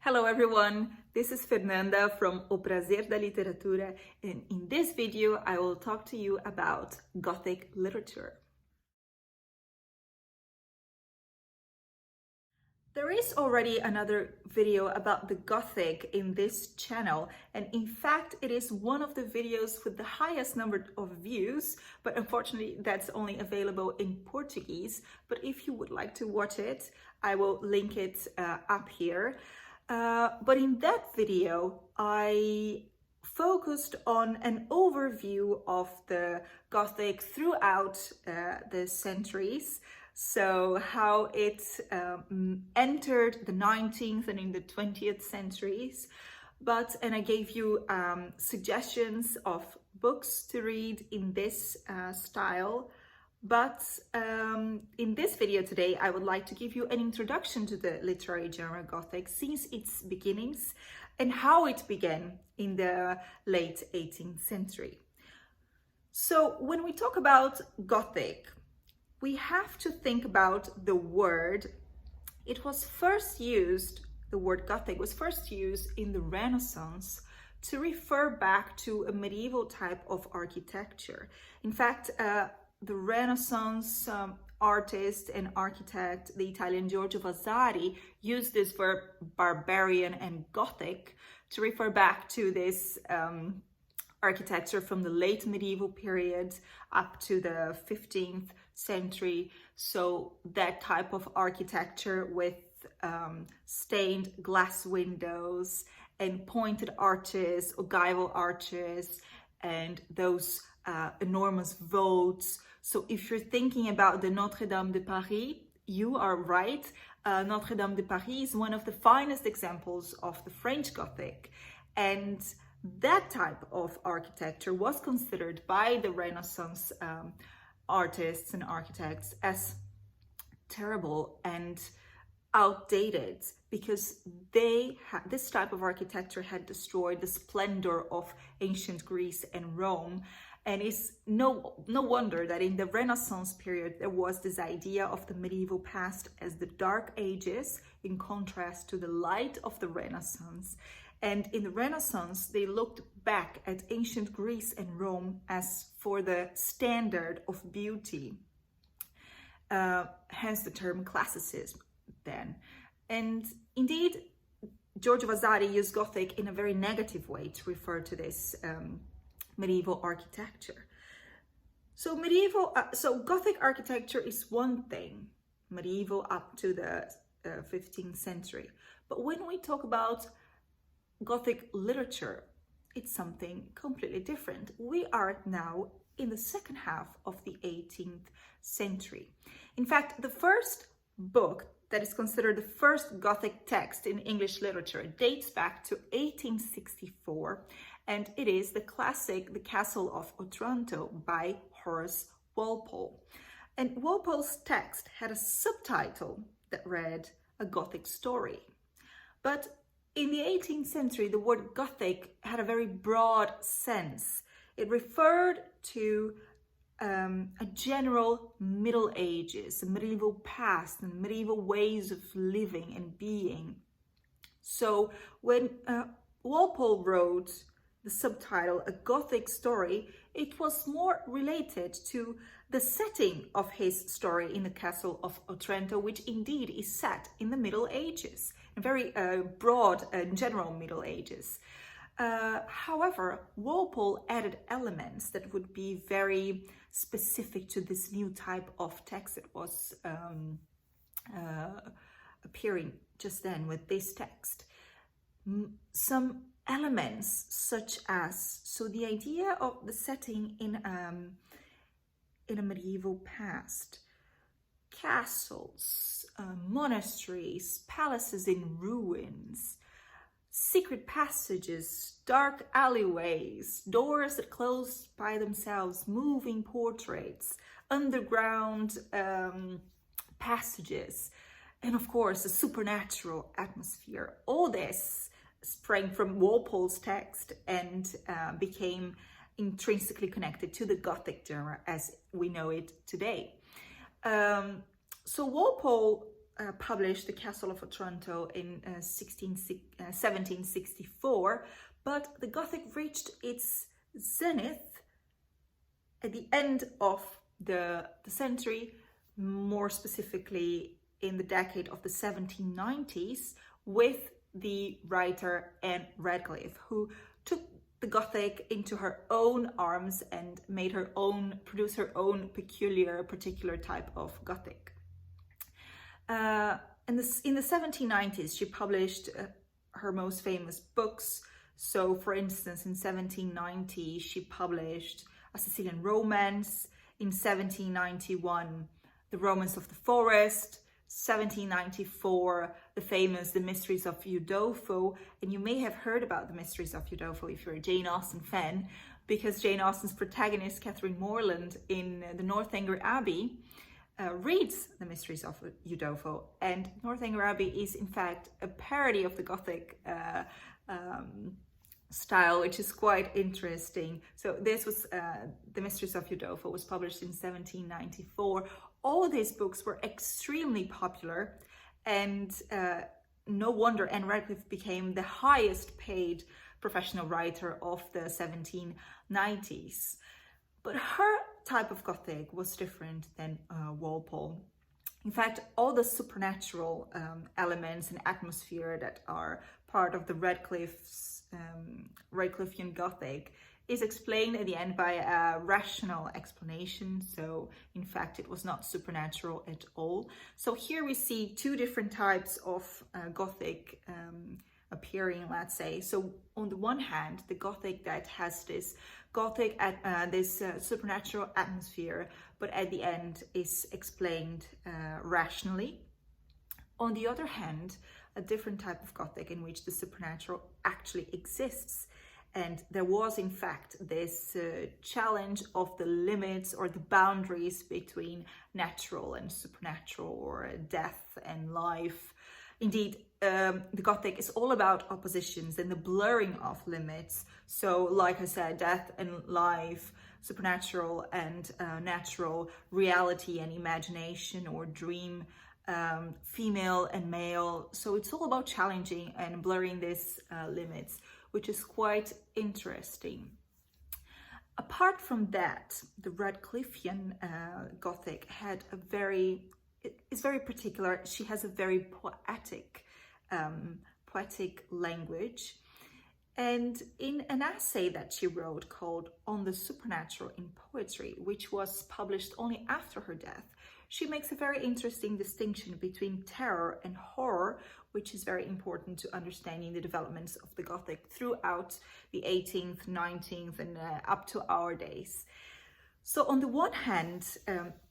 Hello everyone, this is Fernanda from O Prazer da Literatura, and in this video I will talk to you about Gothic literature. There is already another video about the Gothic in this channel, and in fact it is one of the videos with the highest number of views, but unfortunately that's only available in Portuguese. But if you would like to watch it, I will link it up here. But in that video, I focused on an overview of the Gothic throughout the centuries. So how it entered the 19th and in the 20th centuries. And I gave you suggestions of books to read in this style. But in this video today, I would like to give you an introduction to the literary genre Gothic since its beginnings and how it began in the late 18th century. So when we talk about Gothic, we have to think about the word. It was first used, the word Gothic was first used in the Renaissance to refer back to a medieval type of architecture. In fact, the Renaissance artist and architect, the Italian Giorgio Vasari, used this verb barbarian and Gothic to refer back to this architecture from the late medieval period up to the 15th century. So that type of architecture with stained glass windows and pointed arches, ogival arches, and those enormous vaults. So if you're thinking about the Notre Dame de Paris, you are right. Notre Dame de Paris is one of the finest examples of the French Gothic. And that type of architecture was considered by the Renaissance artists and architects as terrible and outdated because this type of architecture had destroyed the splendor of ancient Greece and Rome. And it's no wonder that in the Renaissance period, there was this idea of the medieval past as the Dark Ages in contrast to the light of the Renaissance. And in the Renaissance, they looked back at ancient Greece and Rome as for the standard of beauty, hence the term classicism then. And indeed, Giorgio Vasari used Gothic in a very negative way to refer to this medieval architecture. So Gothic architecture is one thing, medieval up to the 15th century. But when we talk about Gothic literature, it's something completely different. We are now in the second half of the 18th century. In fact, the first book that is considered the first Gothic text in English literature dates back to 1864, and it is the classic The Castle of Otranto by Horace Walpole. And Walpole's text had a subtitle that read A Gothic Story. But in the 18th century, the word Gothic had a very broad sense. It referred to a general Middle Ages, a medieval past, and medieval ways of living and being. So when Walpole wrote the subtitle, A Gothic Story, it was more related to the setting of his story in the Castle of Otranto, which indeed is set in the Middle Ages, very broad and general Middle Ages. However, Walpole added elements that would be very specific to this new type of text that was appearing just then with this text. Some elements such as, so the idea of the setting in a medieval past, castles, monasteries, palaces in ruins, secret passages, dark alleyways, doors that close by themselves, moving portraits, underground passages, and of course a supernatural atmosphere. All this sprang from Walpole's text and became intrinsically connected to the Gothic genre as we know it today. So Walpole published The Castle of Otranto in 1764, but the Gothic reached its zenith at the end of the century, more specifically in the decade of the 1790s, with the writer Anne Radcliffe, who took the Gothic into her own arms and produced her own particular type of Gothic. In the 1790s, she published her most famous books. So, for instance, in 1790, she published A Sicilian Romance. In 1791, The Romance of the Forest. 1794, the famous The Mysteries of Udolpho. And you may have heard about The Mysteries of Udolpho if you're a Jane Austen fan, because Jane Austen's protagonist, Catherine Morland, in the Northanger Abbey, reads The Mysteries of Udolpho. And Northanger Abbey is, in fact, a parody of the Gothic style, which is quite interesting. So this was The Mysteries of Udolpho was published in 1794. All these books were extremely popular, and no wonder Anne Radcliffe became the highest paid professional writer of the 1790s. But her type of Gothic was different than Walpole. In fact, all the supernatural elements and atmosphere that are part of the Radcliffean Gothic is explained at the end by a rational explanation. So in fact, it was not supernatural at all. So here we see two different types of Gothic appearing, let's say. So on the one hand, the Gothic that has this supernatural atmosphere, but at the end is explained rationally. On the other hand, a different type of Gothic in which the supernatural actually exists. And there was, in fact, this challenge of the limits or the boundaries between natural and supernatural, or death and life. Indeed, the Gothic is all about oppositions and the blurring of limits. So, like I said, death and life, supernatural and natural, reality and imagination or dream, female and male. So it's all about challenging and blurring these limits, which is quite interesting. Apart from that, the Radcliffean Gothic is very particular. She has a very poetic language. And in an essay that she wrote called On the Supernatural in Poetry, which was published only after her death, she makes a very interesting distinction between terror and horror, which is very important to understanding the developments of the Gothic throughout the 18th, 19th, and up to our days. So on the one hand,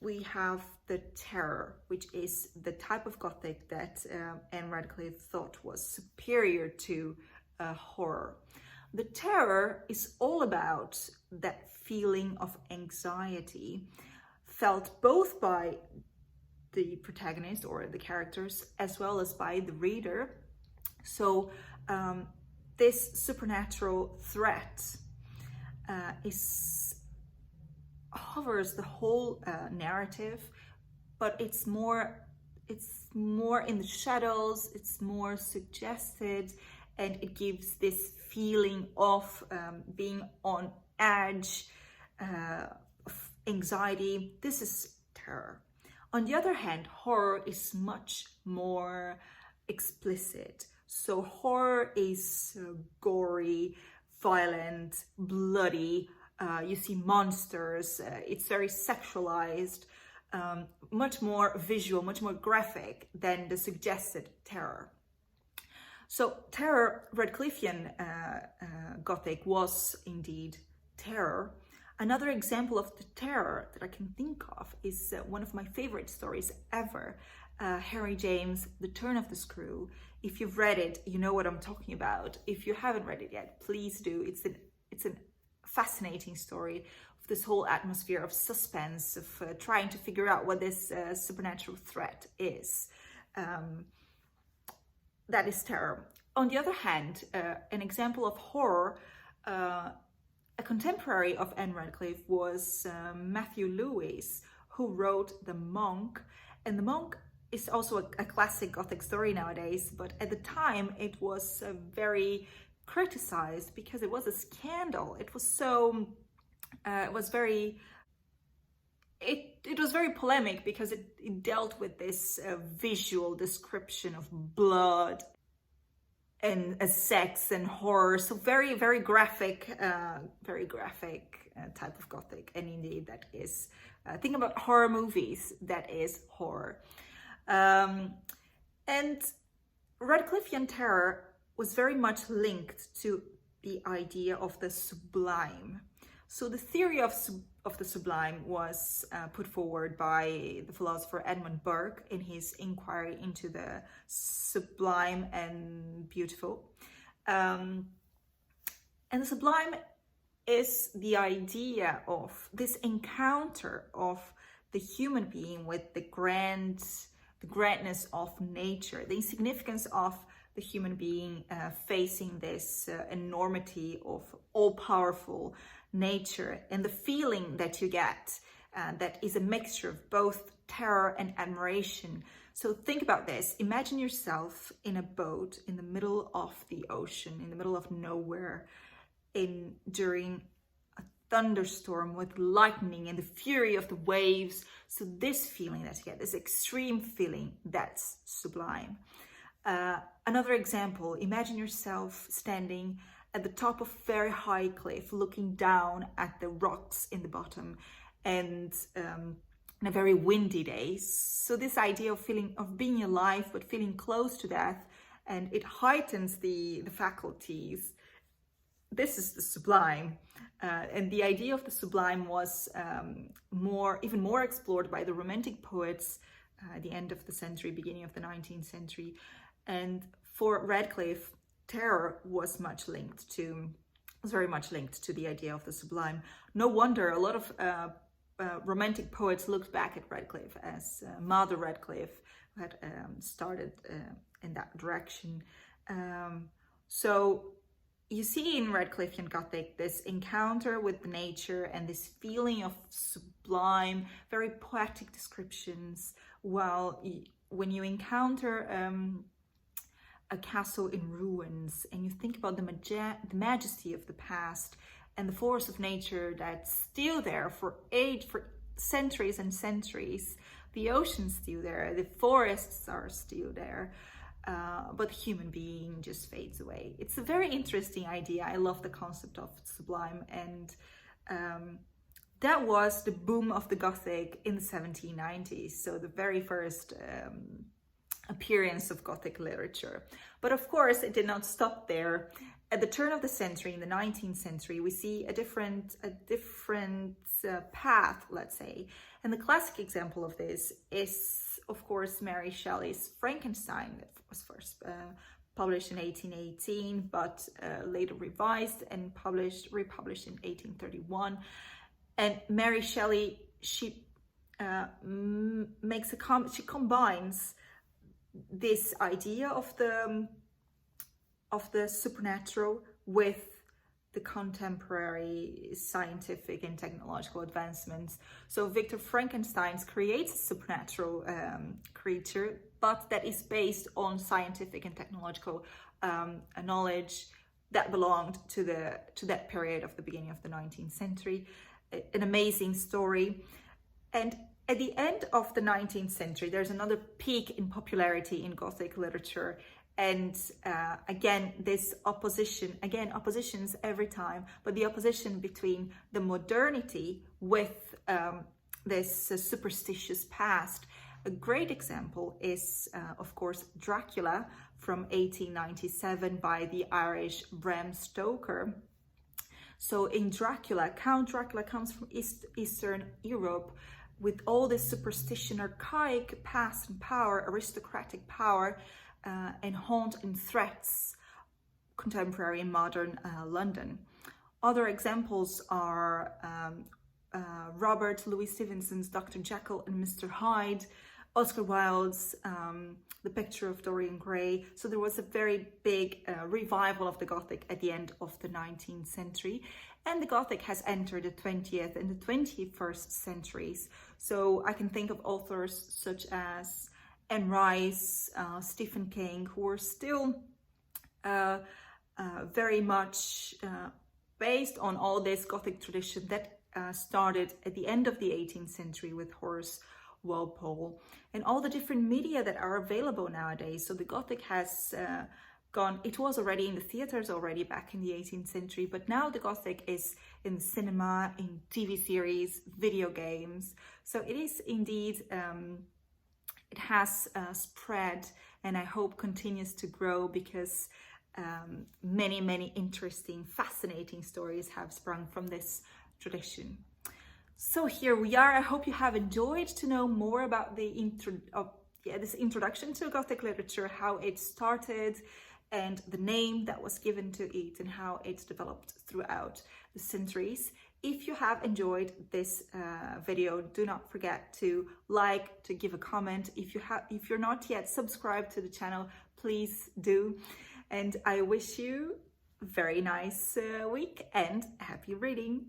we have the terror, which is the type of Gothic that Anne Radcliffe thought was superior to horror. The terror is all about that feeling of anxiety felt both by the protagonist or the characters as well as by the reader. So this supernatural threat hovers the whole narrative, but it's more in the shadows, it's more suggested, and it gives this feeling of being on edge, of anxiety. This is terror. On the other hand, horror is much more explicit. So horror is gory, violent, bloody. You see monsters. It's very sexualized, much more visual, much more graphic than the suggested terror. So terror, Radcliffean Gothic was indeed terror. Another example of the terror that I can think of is one of my favorite stories ever, Harry James, The Turn of the Screw. If you've read it, you know what I'm talking about. If you haven't read it yet, please do. It's a fascinating story of this whole atmosphere of suspense, of trying to figure out what this supernatural threat is. That is terror. On the other hand, an example of horror, a contemporary of Anne Radcliffe was Matthew Lewis, who wrote The Monk. And The Monk it's also a classic Gothic story nowadays, but at the time it was very criticized because it was a scandal. It was so, it was very, it was very polemic because it dealt with this visual description of blood and sex and horror. So very, very graphic type of Gothic. And indeed that is, think about horror movies, that is horror. And Radcliffean terror was very much linked to the idea of the sublime. So the theory of the sublime was put forward by the philosopher Edmund Burke in his inquiry into the sublime and beautiful. And the sublime is the idea of this encounter of the human being with the grandness of nature, the insignificance of the human being facing this enormity of all-powerful nature, and the feeling that you get that is a mixture of both terror and admiration. So think about this. Imagine yourself in a boat in the middle of the ocean, in the middle of nowhere, during a thunderstorm with lightning and the fury of the waves. So this feeling that you get, this extreme feeling, that's sublime. Another example, imagine yourself standing at the top of a very high cliff, looking down at the rocks in the bottom, and on a very windy day. So this idea of being alive but feeling close to death, and it heightens the faculties. This is the sublime, and the idea of the sublime was even more explored by the Romantic poets at the end of the century, beginning of the 19th century. And for Radcliffe, terror was very much linked to the idea of the sublime. No wonder a lot of Romantic poets looked back at Radcliffe as Mother Radcliffe, who had started in that direction. So you see in Radcliffean Gothic this encounter with nature and this feeling of sublime, very poetic descriptions, while when you encounter a castle in ruins and you think about the majesty of the past and the force of nature that's still there for centuries and centuries, the ocean's still there, the forests are still there, but the human being just fades away. It's a very interesting idea. I love the concept of sublime, and that was the boom of the Gothic in the 1790s, so the very first appearance of Gothic literature. But of course, it did not stop there. At the turn of the century, in the 19th century, we see a different path, let's say. And the classic example of this is, of course, Mary Shelley's Frankenstein, that was first published in 1818, but later revised and republished in 1831. And Mary Shelley, she combines this idea of the supernatural with the contemporary scientific and technological advancements. So Victor Frankenstein creates a supernatural creature, but that is based on scientific and technological knowledge that belonged to that period of the beginning of the 19th century. An amazing story. And at the end of the 19th century, there's another peak in popularity in Gothic literature. And again, this oppositions every time, but the opposition between the modernity with this superstitious past. A great example is, of course, Dracula from 1897 by the Irish Bram Stoker. So in Dracula, Count Dracula comes from Eastern Europe with all this superstition, archaic past and power, aristocratic power, and haunt and threats contemporary and modern London. Other examples are Robert Louis Stevenson's Dr. Jekyll and Mr. Hyde, Oscar Wilde's The Picture of Dorian Gray. So there was a very big revival of the Gothic at the end of the 19th century. And the Gothic has entered the 20th and the 21st centuries. So I can think of authors such as Anne Rice, Stephen King, who are still very much based on all this Gothic tradition that started at the end of the 18th century with Horace Walpole, and all the different media that are available nowadays. So the Gothic has gone, it was already in the theaters already back in the 18th century, but now the Gothic is in cinema, in TV series, video games. So it is indeed, it has spread, and I hope continues to grow, because many interesting, fascinating stories have sprung from this tradition. So here we are. I hope you have enjoyed to know more about the this introduction to Gothic literature, how it started, and the name that was given to it, and how it's developed throughout the centuries. If you have enjoyed this video, do not forget to like, to give a comment. If you're not yet subscribed to the channel, please do. And I wish you a very nice week and happy reading.